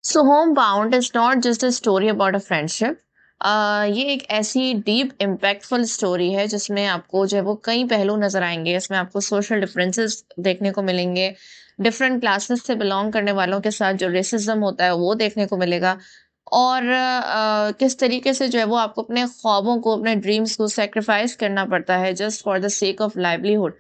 So home bound is not just a story about a friendship. ये एक ऐसी deep impactful story है जिसमें आपको जो है वो कई पहलू नजर आएंगे। इसमें आपको सोशल डिफरेंसेस देखने को मिलेंगे, डिफरेंट क्लासेस से बिलोंग करने वालों के साथ जो रेसिज्म होता है वो देखने को मिलेगा, और किस तरीके से जो है वो आपको अपने ख्वाबों को, अपने ड्रीम्स को सेक्रीफाइस करना पड़ता है just for the sake of livelihood.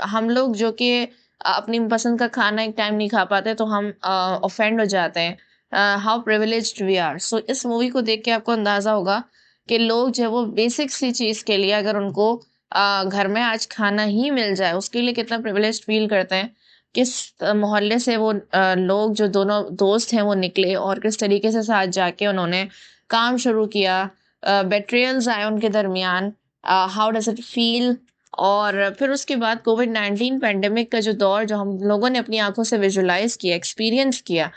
हम लोग जो कि अपनी पसंद का खाना एक टाइम नहीं खा पाते तो हम ऑफेंड हो जाते हैं। How privileged we are. So इस मूवी को देख के आपको अंदाजा होगा कि लोग जो है वो बेसिक सी चीज के लिए, अगर उनको घर में आज खाना ही मिल जाए, उसके लिए कितना प्रिविलेज्ड फील करते हैं। किस मोहल्ले से वो लोग, जो दोनों दोस्त हैं, वो निकले और किस तरीके से साथ जाके उन्होंने काम शुरू किया। बेट्रियल्स आए उनके दरमियान, हाउ डज इट फील। और फिर उसके बाद कोविड-19 पैंडेमिक का जो दौर, जो हम लोगों ने अपनी आंखों से विजुलाइज किया, एक्सपीरियंस किया,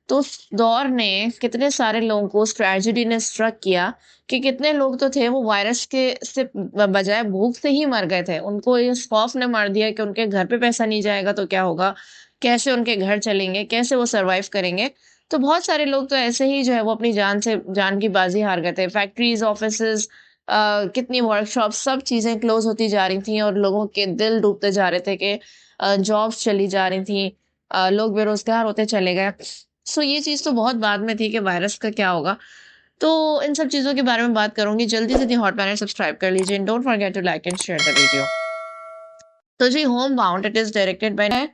तो उस दौर ने कितने सारे लोगों को, उस ट्रेजेडी ने स्ट्रक किया कि कितने लोग तो थे वो वायरस के से बजाय भूख से ही मर गए थे। उनको इस खौफ ने मार दिया कि उनके घर पे पैसा नहीं जाएगा तो क्या होगा, कैसे उनके घर चलेंगे, कैसे वो सरवाइव करेंगे। तो बहुत सारे लोग तो ऐसे ही जो है वो अपनी जान की बाजी हार गए थे। फैक्ट्रीज, ऑफिसेज, कितनी वर्कशॉप, सब चीजें क्लोज होती जा रही थी और लोगों के दिल डूबते जा रहे थे कि जॉब्स चली जा रही थी, लोग बेरोजगार होते चले गए। सो ये चीज तो बहुत बाद में थी कि वायरस का क्या होगा। तो इन सब चीजों के बारे में बात करूंगी। जल्दी से हॉट पैनल सब्सक्राइब कर लीजिए, don't forget to like and share the video. तो जी, Homebound it is directed by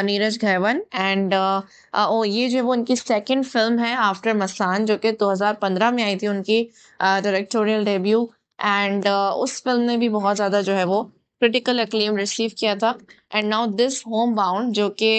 Neeraj Ghaywan and ओ ये जो वो उनकी सेकंड फिल्म है आफ्टर मसान, जो कि 2015 में आई थी, उनकी डायरेक्टोरियल डेब्यू। एंड उस फिल्म ने भी बहुत ज्यादा जो है वो क्रिटिकल अक्लेम रिसीव किया था। And now this Homebound, जो कि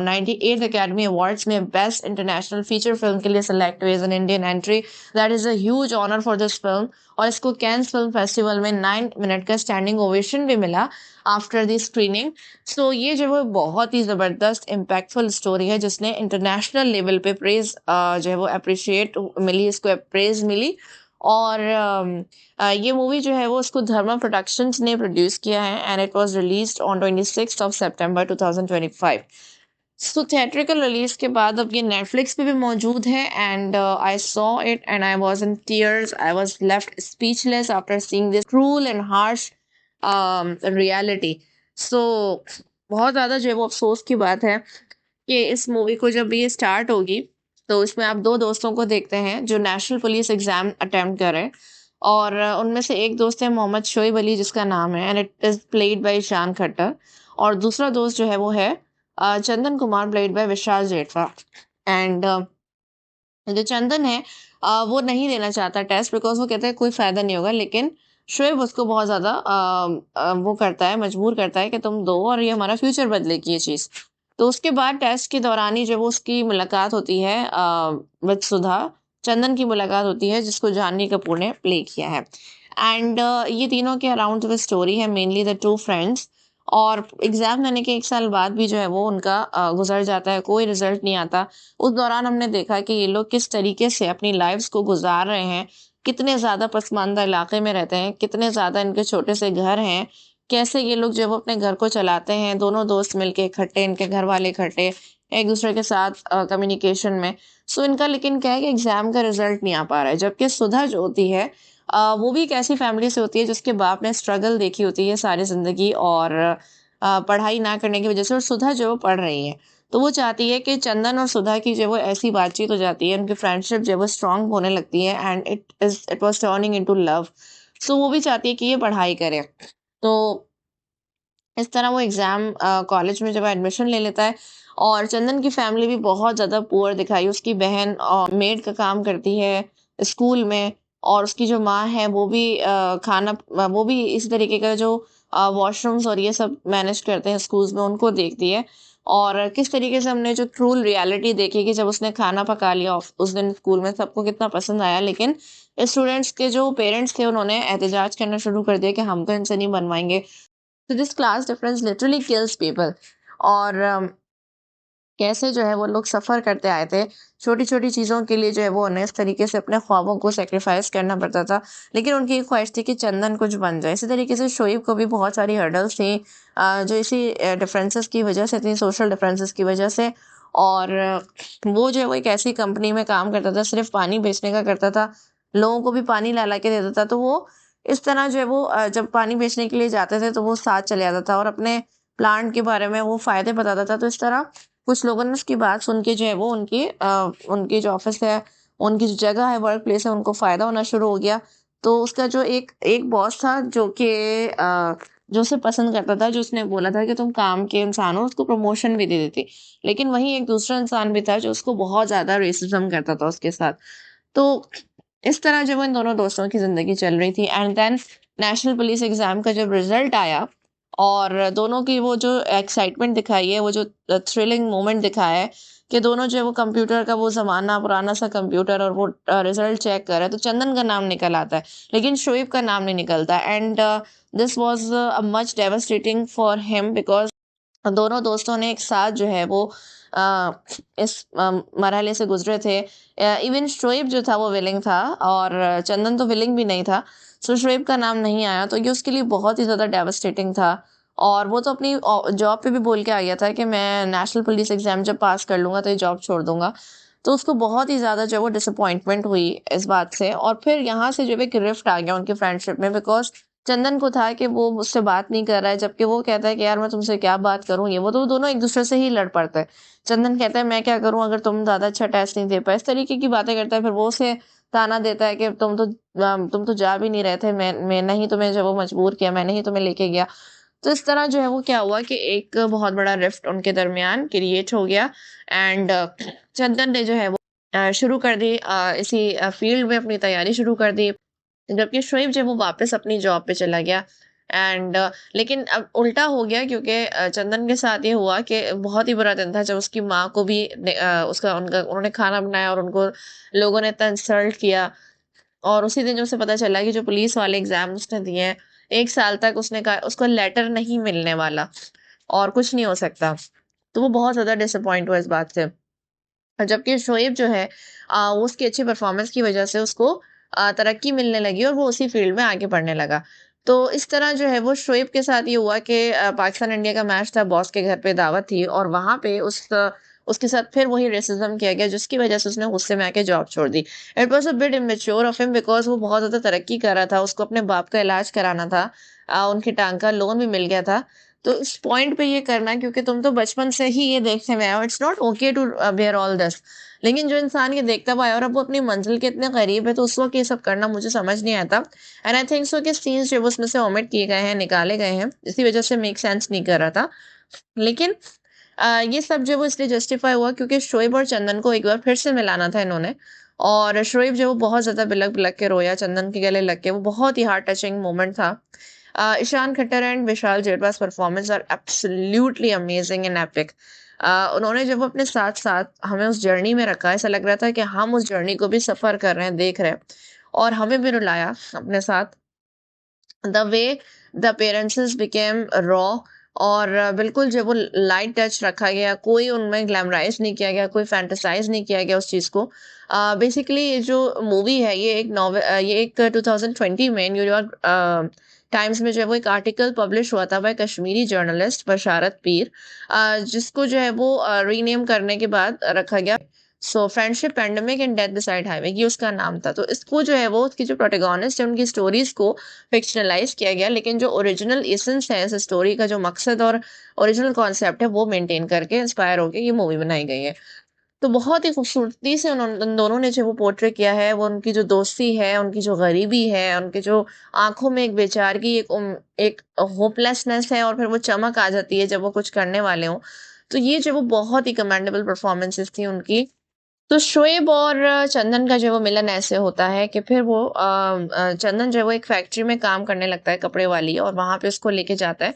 98 अकेडमी अवार्ड्स में बेस्ट इंटरनेशनल फीचर फिल्म के लिए सेलेक्ट हुई as an Indian entry. That is a huge honour for this film. और इसको कैंस फिल्म फेस्टिवल में 9 मिनट का स्टैंडिंग ओवेशन भी मिला आफ्टर दी स्क्रीनिंग। सो ये जो है बहुत ही ज़बरदस्त इम्पैक्टफुल स्टोरी है जिसने इंटरनेशनल लेवल पे प्रेज जो है वो अप्रिशिएट मिली, इसको प्रेज मिली। और ये मूवी जो है वो उसको धर्मा प्रोडक्शंस ने प्रोड्यूस किया है and it was released on 26 of September 2025। So theatrical release के बाद अब ये नेटफ्लिक्स पे भी मौजूद है and I saw it and I was in tears, I was left speechless after seeing this cruel and harsh reality. So बहुत ज़्यादा जो है वो अफ़सोस की बात है कि इस मूवी को जब ये स्टार्ट होगी, तो इसमें आप 2 दोस्तों को देखते हैं जो नेशनल पुलिस एग्ज़ाम अटेम्प्ट कर रहे हैं। और उनमें से एक दोस्त है मोहम्मद शोएब अली, जिसका नाम है, and it is played by Ishaan Khatter. और दूसरा दोस्त जो है वो है Chandan Kumar, played by Vishal Jethwa. And जो चंदन है, वो नहीं देना चाहता टेस्ट, बिकॉज़ वो कहता है कोई फ़ायदा नहीं होगा, लेकिन शोएब उसको बहुत ज़्यादा वो करता है, मजबूर करता है कि तुम दो और ये हमारा फ्यूचर बदलेगी ये चीज़। तो उसके बाद टेस्ट के दौरान ही जब वो उसकी मुलाकात होती है विद सुधा, चंदन की मुलाकात होती है, जिसको जानवी कपूर ने प्ले किया है। एंड ये तीनों के अराउंड जो स्टोरी है, मेनली द 2 फ्रेंड्स। और एग्ज़ाम देने के 1 साल बाद भी जो है वो उनका गुज़र जाता है, कोई रिज़ल्ट नहीं आता। उस दौरान हमने देखा कि ये लोग किस तरीके से अपनी लाइफ्स को गुजार रहे हैं, कितने ज़्यादा पसमानदा इलाके में रहते हैं, कितने ज़्यादा इनके छोटे से घर हैं, कैसे ये लोग जो है वो अपने घर को चलाते हैं, दोनों दोस्त मिलके इकट्ठे, इनके घर वाले इकट्ठे, एक दूसरे के साथ कम्युनिकेशन में। सो इनका लेकिन क्या है कि एग्जाम का रिजल्ट नहीं आ पा रहा है, जबकि सुधा जो होती है, वो भी एक ऐसी फैमिली से होती है जिसके बाप ने स्ट्रगल देखी होती है सारी जिंदगी, और पढ़ाई ना करने की वजह से, और सुधा जो है वो पढ़ रही है। तो वो चाहती है कि चंदन और सुधा की जो है वो ऐसी बातचीत हो जाती है, उनकी फ्रेंडशिप जो है वो स्ट्रांग होने लगती है and it was turning into love. So वो भी चाहती है कि ये पढ़ाई करे। तो इस तरह वो एग्ज़ाम कॉलेज में जब एडमिशन ले लेता है, और चंदन की फैमिली भी बहुत ज़्यादा पुअर दिखाई। उसकी बहन मेड का काम करती है स्कूल में, और उसकी जो माँ है वो भी वो भी इस तरीके का जो वॉशरूम्स और ये सब मैनेज करते हैं स्कूल्स में, उनको देखती है। और किस तरीके से हमने जो क्रूल रियलिटी देखी कि जब उसने खाना पका लिया उस दिन स्कूल में, सबको कितना पसंद आया, लेकिन स्टूडेंट्स के जो पेरेंट्स थे उन्होंने एहतजाज करना शुरू कर दिया कि हम तो इनसे नहीं बनवाएंगे। तो this class difference literally kills people. और कैसे जो है वो लोग सफ़र करते आए थे, छोटी-छोटी चीज़ों के लिए जो है वो उन्हें इस तरीके से अपने ख्वाबों को सैक्रिफाइस करना पड़ता था, लेकिन उनकी एक ख्वाहिश थी कि चंदन कुछ बन जाए। इसी तरीके से शोएब को भी बहुत सारी हर्डल्स थी, जो इसी डिफरेंसेस की वजह से थी, सोशल डिफरेंसेस की वजह से। और वो जो है वो एक ऐसी कंपनी में काम करता था, सिर्फ पानी बेचने का करता था, लोगों को भी पानी ला के देता था। तो वो इस तरह जो है वो जब पानी बेचने के लिए जाते थे तो वो साथ चले आता था और अपने प्लांट के बारे में वो फायदे बताता था। तो इस तरह कुछ लोगों ने उसकी बात सुन के जो है वो उनकी जो ऑफिस है, उनकी जो जगह है, वर्क प्लेस है, उनको फायदा होना शुरू हो गया। तो उसका जो एक एक बॉस था जो उसे पसंद करता था, जो उसने बोला था कि तुम काम के इंसान हो, उसको प्रमोशन भी दे देती। लेकिन वहीं एक दूसरा इंसान भी था जो उसको बहुत ज़्यादा रेसिज़्म करता था उसके साथ। तो इस तरह जब इन दोनों दोस्तों की ज़िंदगी चल रही थी and then national police exam का जब रिज़ल्ट आया और दोनों की वो जो एक्साइटमेंट दिखाई है, वो जो थ्रिलिंग मोमेंट दिखाया है कि दोनों जो है वो कंप्यूटर का वो ज़माना पुराना-सा कंप्यूटर और वो रिज़ल्ट चेक कर रहे हैं, तो चंदन का नाम निकल आता है, लेकिन शोएब का नाम नहीं निकलता and this was much devastating for him because दोनों दोस्तों ने एक साथ जो है वो अ, इस मरहले से गुजरे थे। इवन शोएब जो था वो विलिंग था और चंदन तो विलिंग भी नहीं था। सो शोएब का नाम नहीं आया तो ये उसके लिए बहुत ही ज़्यादा डेवास्टेटिंग था। और वो तो अपनी जॉब पे भी बोल के आ गया था कि मैं नेशनल पुलिस एग्ज़ाम जब पास कर लूँगा तो ये जॉब छोड़ दूँगा। तो उसको बहुत ही ज़्यादा जो है वो डिसअपॉइंटमेंट हुई इस बात से और फिर यहाँ से जो है एक रिफ्ट आ गया उनकी फ्रेंडशिप में बिकॉज़ चंदन को था कि वो मुझसे बात नहीं कर रहा है, जबकि वो कहता है कि यार मैं तुमसे क्या बात करूँ ये वो, तो वो दोनों एक-दूसरे से ही लड़ पड़ते हैं। चंदन कहता है मैं क्या करूँ अगर तुम ज़्यादा अच्छा टेस्ट नहीं दे पाए, इस तरीके की बातें करता है। फिर वो उसे ताना देता है कि तुम तो जा भी नहीं रहे थे, मैंने ही तुम्हें जो है वो मजबूर किया, मैंने ही तुम्हें लेके गया। तो इस तरह जो है वो क्या हुआ कि एक बहुत बड़ा रिफ्ट उनके दरमियान क्रिएट हो गया एंड चंदन ने जो है वो शुरू कर दी इसी फील्ड में अपनी तैयारी शुरू कर दी। जबकि शोएब जो है वो वापस अपनी जॉब पे चला गया एंड लेकिन अब उल्टा हो गया क्योंकि चंदन के साथ ये हुआ कि बहुत ही बुरा दिन था जब उसकी माँ को भी उसका उनका उन्होंने खाना बनाया और उनको लोगों ने इतना इंसल्ट किया और उसी दिन जो उसे पता चला कि जो पुलिस वाले एग्जाम उसने दिए हैं 1 साल तक उसने कहा उसको लेटर नहीं मिलने वाला और कुछ नहीं हो सकता। तो वो बहुत ज्यादा डिसअपॉइंट हुआ इस बात से। जबकि शोएब जो है उसकी अच्छी परफॉर्मेंस की वजह से उसको तरक्की मिलने लगी और वो उसी फील्ड में आगे बढ़ने लगा। तो इस तरह जो है वो शोएब के साथ ये हुआ कि पाकिस्तान इंडिया का मैच था, बॉस के घर पे दावत थी और वहाँ पे उसके साथ फिर वही रेसिज्म किया गया जिसकी वजह से उसने गुस्से में आके जॉब छोड़ दी। It was a bit immature of him because वो बहुत ज़्यादा तरक्की कर रहा था, उसको अपने बाप का इलाज कराना था। उनकी टाँग का लोन भी मिल गया था। तो इस पॉइंट पे ये करना क्योंकि तुम तो बचपन से ही ये देखते हुए आए हो, it's not okay to bear all this. लेकिन जो इंसान ये देखता हुआ है और अब वो अपनी मंजिल के इतने करीब है तो उस वक्त ये सब करना मुझे समझ नहीं आता एंड आई थिंक सो कि सीन्स जो उसमें से ओमिट किए गए हैं, निकाले गए हैं, इसी वजह से मेक सेंस नहीं कर रहा था। लेकिन ये सब जो वो इसलिए जस्टिफाई हुआ क्योंकि शोएब और चंदन को एक बार फिर से मिलाना था इन्होंने और शोएब जो वो बहुत ज्यादा बिलक बिलक के रोया चंदन के गले लग के, वो बहुत ही हार्ट टचिंग मोमेंट था। Ishaan Khatter and Vishal Jethwa's performance are absolutely amazing and epic. उन्होंने जब अपने साथ साथ हमें उस जर्नी में रखा, ऐसा लग रहा था कि हम उस जर्नी को भी सफर कर रहे हैं, देख रहे हैं और हमें भी रुलाया अपने साथ। The way the appearances became raw और बिल्कुल जो वो लाइट टच रखा गया, कोई उनमें ग्लैमराइज नहीं किया गया, कोई फैंटेसाइज नहीं किया गया उस चीज़ को। बेसिकली ये जो मूवी है ये एक 2020 में न्यूयॉर्क टाइम्स में जो है वो एक आर्टिकल पब्लिश हुआ था बाय कश्मीरी जर्नलिस्ट बशारत पीर, जिसको जो है वो रीनेम करने के बाद रखा गया so friendship pandemic and death beside highway, ये उसका नाम था। तो इसको जो है वो उसकी जो प्रोटैगनिस्ट है उनकी स्टोरीज को फिक्शनलाइज किया गया, लेकिन जो ओरिजिनल एसेंस है इस स्टोरी का, जो मकसद और ओरिजिनल कॉन्सेप्ट है वो मेंटेन करके इंस्पायर होके ये मूवी बनाई गई है। तो बहुत ही खूबसूरती से उन्होंने उन दोनों ने जो वो पोर्ट्रे किया है, वो उनकी जो दोस्ती है, उनकी जो गरीबी है, उनके जो आंखों में एक बेचारगी, एक होपलेसनेस है और फिर वो चमक आ जाती है जब वो कुछ करने वाले हों। तो ये जो वो बहुत ही कमेंडेबल परफॉर्मेंसेस थी उनकी। तो शोएब और चंदन का जो है वो मिलन ऐसे होता है कि फिर वो चंदन जो है वो एक फैक्ट्री में काम करने लगता है कपड़े वाली, और वहां पे उसको लेके जाता है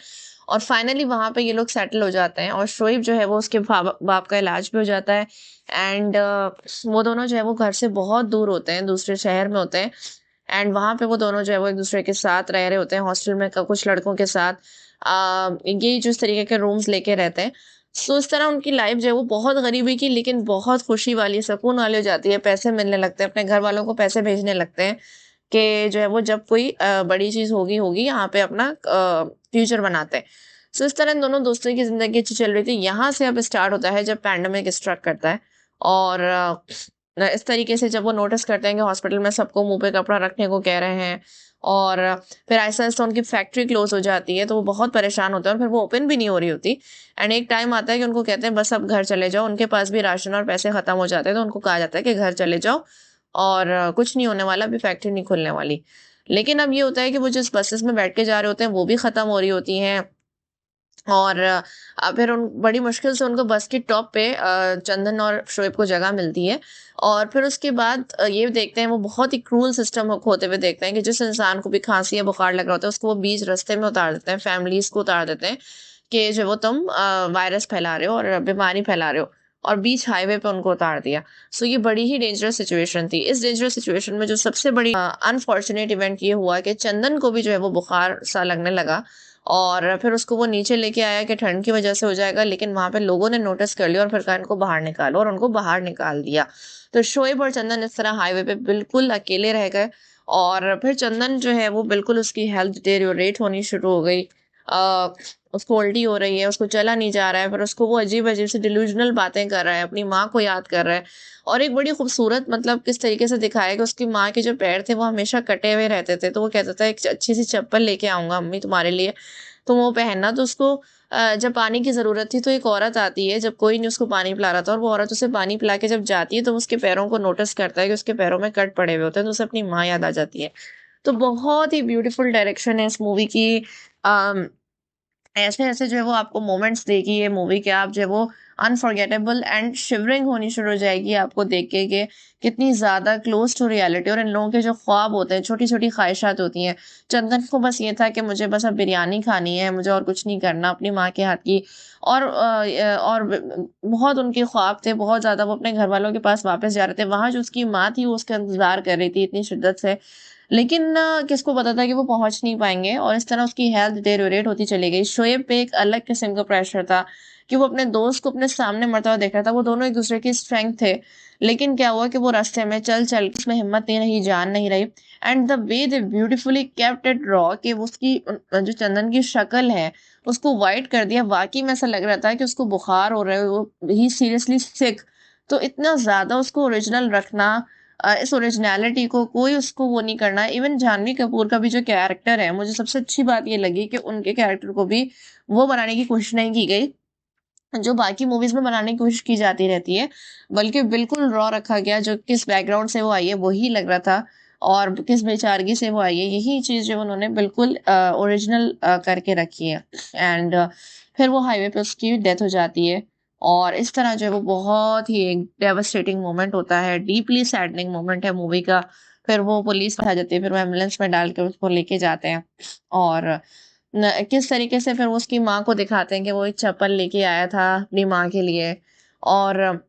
और फाइनली वहां पे ये लोग सेटल हो जाते हैं और शोएब जो है वो उसके बाप का इलाज भी हो जाता है एंड वो दोनों जो है वो घर से बहुत दूर होते हैं, दूसरे शहर में होते हैं एंड वहां पे वो दोनों जो है वो एक दूसरे के साथ रह रहे होते हैं हॉस्टल में कुछ लड़कों के साथ। ये जो इस तरीके के रूम्स लेके रहते हैं। सो इस तरह उनकी लाइफ जो है वो बहुत गरीबी की लेकिन बहुत खुशी वाली, सुकून वाली हो जाती है। पैसे मिलने लगते हैं, अपने घर वालों को पैसे भेजने लगते हैं कि जो है वो जब कोई बड़ी चीज होगी होगी यहाँ पे अपना फ्यूचर बनाते हैं। सो इस तरह इन दोनों दोस्तों की ज़िंदगी अच्छी चल रही थी। यहाँ से अब स्टार्ट होता है जब पैंडेमिक स्ट्रक करता है और इस तरीके से जब वो नोटिस करते हैं कि हॉस्पिटल में सबको मुँह पे कपड़ा रखने को कह रहे हैं और फिर आहिस्ता-आहिस्ता उनकी फैक्ट्री क्लोज़ हो जाती है, तो वो बहुत परेशान होते हैं और फिर वो ओपन भी नहीं हो रही होती। एंड एक टाइम आता है कि उनको कहते हैं बस अब घर चले जाओ, उनके पास भी राशन और पैसे ख़त्म हो जाते हैं, तो उनको कहा जाता है कि घर चले जाओ और कुछ नहीं होने वाला, अभी फैक्ट्री नहीं खुलने वाली। लेकिन अब ये होता है कि वो जिस बसेस में बैठ के जा रहे होते हैं, वो भी ख़त्म हो रही होती हैं और फिर उन बड़ी मुश्किल से उनको बस के टॉप पे चंदन और शोएब को जगह मिलती है और फिर उसके बाद ये देखते हैं वो बहुत ही क्रूअल सिस्टम होते हुए देखते हैं कि जिस इंसान को भी खांसी या बुखार लग रहा होता है उसको वो बीच रास्ते में उतार देते हैं, फैमिलीज को उतार देते हैं कि जो वो तुम वायरस फैला रहे हो और बीमारी फैला रहे हो और बीच हाईवे पे उनको उतार दिया। सो ये बड़ी ही डेंजरस सिचुएशन थी। इस डेंजरस सिचुएशन में जो सबसे बड़ी अनफॉर्चुनेट इवेंट ये हुआ कि चंदन को भी जो है वो बुखार सा लगने लगा और फिर उसको वो नीचे लेके आया कि ठंड की वजह से हो जाएगा, लेकिन वहां पे लोगों ने नोटिस कर लिया और फिर कहा इनको बाहर निकालो और उनको बाहर निकाल दिया। तो शोएब और चंदन इस तरह हाईवे पे बिल्कुल अकेले रह गए और फिर चंदन जो है वो बिल्कुल उसकी हेल्थ डिटेरियोरेट होनी शुरू हो गई। आ, उसको उल्टी हो रही है, उसको चला नहीं जा रहा है, फिर उसको वो अजीब अजीब से डिल्यूजनल बातें कर रहा है, अपनी माँ को याद कर रहा है और एक बड़ी खूबसूरत मतलब किस तरीके से दिखाया कि उसकी माँ के जो पैर थे वो हमेशा कटे हुए रहते थे, तो वो कहता था एक अच्छी सी चप्पल लेके आऊंगा अम्मी तुम्हारे लिए, तो वो पहनना। तो उसको जब पानी की ज़रूरत थी तो एक औरत आती है, जब कोई नहीं उसको पानी पिला रहा था और वो औरत उसे पानी पिला के जब जाती है तो उसके पैरों को नोटिस करता है कि उसके पैरों में कट पड़े हुए होते हैं, तो उसे अपनी माँ याद आ जाती है। तो बहुत ही ब्यूटीफुल डायरेक्शन है इस मूवी की। अम, ऐसे-ऐसे जो है वो आपको मोमेंट्स देगी ये मूवी कि आप जो है वो अनफॉरगेटेबल एंड शिवरिंग होनी शुरू हो जाएगी आपको देख के कि कितनी ज़्यादा क्लोज टू रियलिटी और इन लोगों के जो ख्वाब होते हैं, छोटी-छोटी ख्वाहिशात होती हैं। चंदन को बस ये था कि मुझे बस अब बिरयानी खानी है, मुझे और कुछ नहीं करना अपनी माँ के हाथ की और और बहुत उनके ख्वाब थे, बहुत ज़्यादा वो अपने घरवालों के पास वापस जा रहे थे। वहाँ जो उसकी माँ थी वो उसका इंतज़ार कर रही थी इतनी शिद्दत से, लेकिन किसको पता था कि वो पहुँच नहीं पाएँगे और इस तरह उसकी हेल्थ डिटेरियोरेट होती चली गई। शोएब पे एक अलग किस्म का प्रेशर था कि वो अपने दोस्त को अपने सामने मरता हुआ देख रहा था। वो दोनों एक-दूसरे की स्ट्रेंथ थे। लेकिन क्या हुआ कि वो रास्ते में चल-चल के उसमें हिम्मत नहीं रही, जान नहीं रही and the way they beautifully kept it raw कि वो उसकी जो चंदन की शक्ल है, उसको व्हाइट कर दिया। वाक़ई में ऐसा लग रहा था कि उसको बुखार हो रहा है, वो ही इज़ सीरियसली सिक। तो इतना ज़्यादा उसको ओरिजिनल रखना, इस ओरिजिनैलिटी को कोई उसको वो नहीं करना। इवन जानवी कपूर का भी जो कैरेक्टर है, मुझे सबसे अच्छी बात ये लगी कि उनके कैरेक्टर को भी वो बनाने की कोशिश नहीं की गई, जो बाकी मूवीज़ में बनाने की कोशिश की जाती रहती है, बल्कि बिल्कुल रॉ रखा गया, जो किस बैकग्राउंड से वो आई है, वही लग रहा था और किस बेचारगी से वो आई है, यही चीज़ जो उन्होंने बिल्कुल ओरिजिनल करके रखी है। एंड फिर वो हाईवे पे उसकी डेथ हो जाती है और इस तरह जो है वो बहुत ही एक डेवास्टेटिंग मोमेंट होता है, डीपली सैडनिंग मोमेंट है मूवी का। फिर वो पुलिस आ जाती है, फिर वो एम्बुलेंस में डाल के उसको लेके जाते हैं और किस तरीके से फिर वो उसकी माँ को दिखाते हैं कि वो एक चप्पल लेके आया था अपनी माँ के लिए और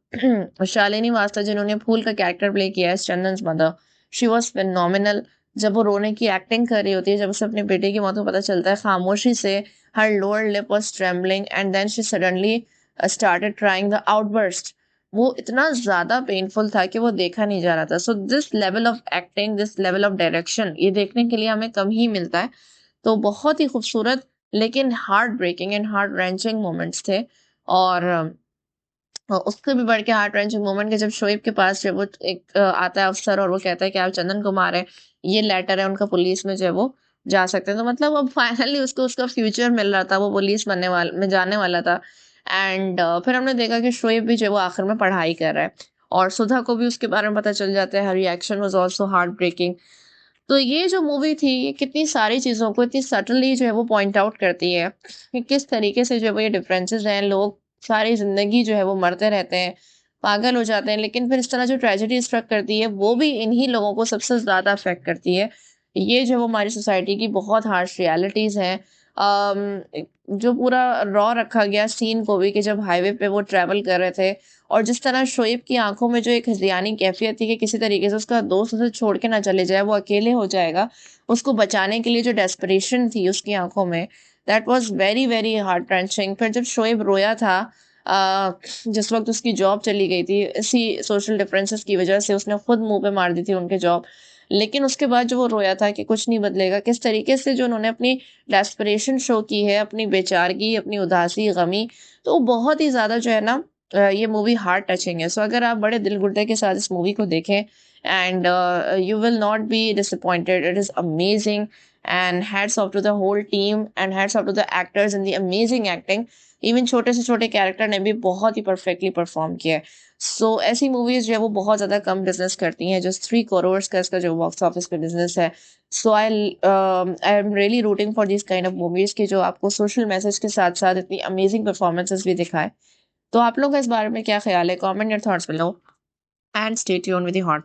शालिनी वास्ता जिन्होंने फूल का कैरेक्टर प्ले किया है चंदन्स मदर, शी वॉज फिनोमिनल। जब वो रोने की एक्टिंग कर रही होती है, जब उसे अपने बेटे की मौत को पता चलता है, खामोशी से her lower lip was trembling and then she suddenly started crying the outburst. वो इतना ज्यादा पेनफुल था कि वो देखा नहीं जा रहा था। So this level of acting, this level of direction ये देखने के लिए हमें कम ही मिलता है। तो बहुत ही खूबसूरत लेकिन heart breaking and heart wrenching moments थे और उससे भी बढ़ के हार्ट रेंचिंग मोमेंट के जब शोएब के पास जब वो एक आता है अफसर और वो कहता है कि आप चंदन कुमार है, ये लेटर है उनका, पुलिस में जो है वो जा सकते हैं। तो मतलब अब फाइनली उसको उसका फ्यूचर मिल रहा था, वो पुलिस बनने वाला में जाने वाला था एंड फिर हमने देखा कि शोएब भी जो है वो आखिर में पढ़ाई कर रहा है और सुधा को भी उसके बारे में पता चल जाता है। Her reaction was also heartbreaking. तो ये जो मूवी थी ये कितनी सारी चीज़ों को इतनी सटली जो है वो पॉइंट आउट करती है कि किस तरीके से जो है वो ये डिफरेंसेस हैं। लोग सारी ज़िंदगी जो है वो मरते रहते हैं, पागल हो जाते हैं, लेकिन फिर इस तरह जो ट्रेजेडी स्ट्रक करती है वो भी इन्हीं लोगों को सबसे ज़्यादा अफ़ेक्ट करती है। ये जो है वो हमारी सोसाइटी की बहुत हार्श रियलिटीज़ हैं। जो पूरा रॉ रखा गया सीन को भी कि जब हाईवे पे वो ट्रैवल कर रहे थे और जिस तरह शोएब की आंखों में जो एक हज़ियानी कैफ़ियत थी कि किसी तरीके से उसका दोस्त उसे छोड़ के ना चले जाए, वो अकेले हो जाएगा। उसको बचाने के लिए जो डेस्परेशन थी उसकी आंखों में, that was very, very heart wrenching. फिर जब शोएब रोया था जिस वक्त उसकी जॉब चली गई थी इसी सोशल डिफरेंसेस की वजह से उसने खुद मुंह पे मार दी थी उनके जॉब। लेकिन उसके बाद जो वो रोया था कि कुछ नहीं बदलेगा, किस तरीके से जो उन्होंने अपनी डेस्परेशन शो की है, अपनी बेचारगी, अपनी उदासी, गमी, तो वो बहुत ही ज़्यादा जो है ना ये मूवी हार्ट टचिंग है। सो अगर आप बड़े दिल गुर्दे के साथ इस मूवी को देखें and you will not be disappointed, it is amazing and hats off to the whole team and hats off to the actors in the amazing acting. Even छोटे से छोटे कैरेक्टर ने भी बहुत ही परफेक्टली परफॉर्म किया है। सो ऐसी मूवीज जो है वो बहुत ज़्यादा कम बिजनेस करती हैं, जो 3 करोड़ का इसका जो बॉक्स ऑफिस पे बिजनेस है। So I am really rooting for this kind of movies की जो आपको सोशल मैसेज के साथ साथ इतनी अमेजिंग परफॉर्मेंसेस भी दिखाए। तो आप लोग का इस बारे में क्या ख्याल है? Comment your thoughts below and stay tuned with the hot